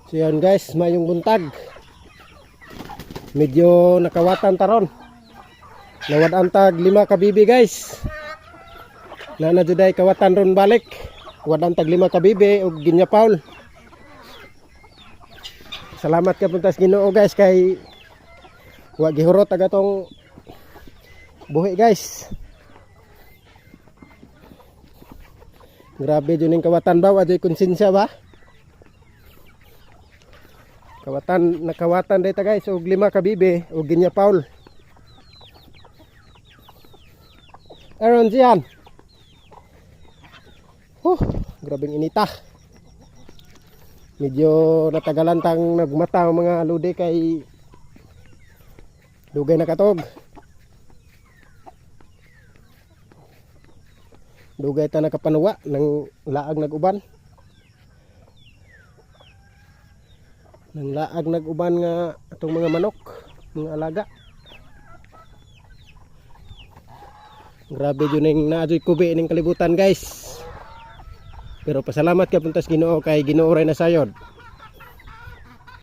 So yan guys, mayong buntag. Medyo nakawatan taron. Nawad antag 5 kabibi guys. Na juday kawatan ron balik. Wad antag 5 kabibi og ginyapaul. Salamat ka puntas Ginoo guys kay wa gihurot aga tong buhi guys. Grabe jud ning kawatan ba, wa jud konsensya ba? Kawatan, nakawatan dito guys, og 5 kabibi, og ginyapaul. Aron diyan. Grabing inita. Medyo natagalan tang nagmata ang mga alude kay dugay na katog. Dugay ta nakapanuwa ng laag naguban. Nang laag naguban nga atong mga manok, mga alaga. Grabe yun yung naajoy kubi ning kalibutan guys. Pero pasalamat ka puntas Ginoo kay Ginoo ray na sayod.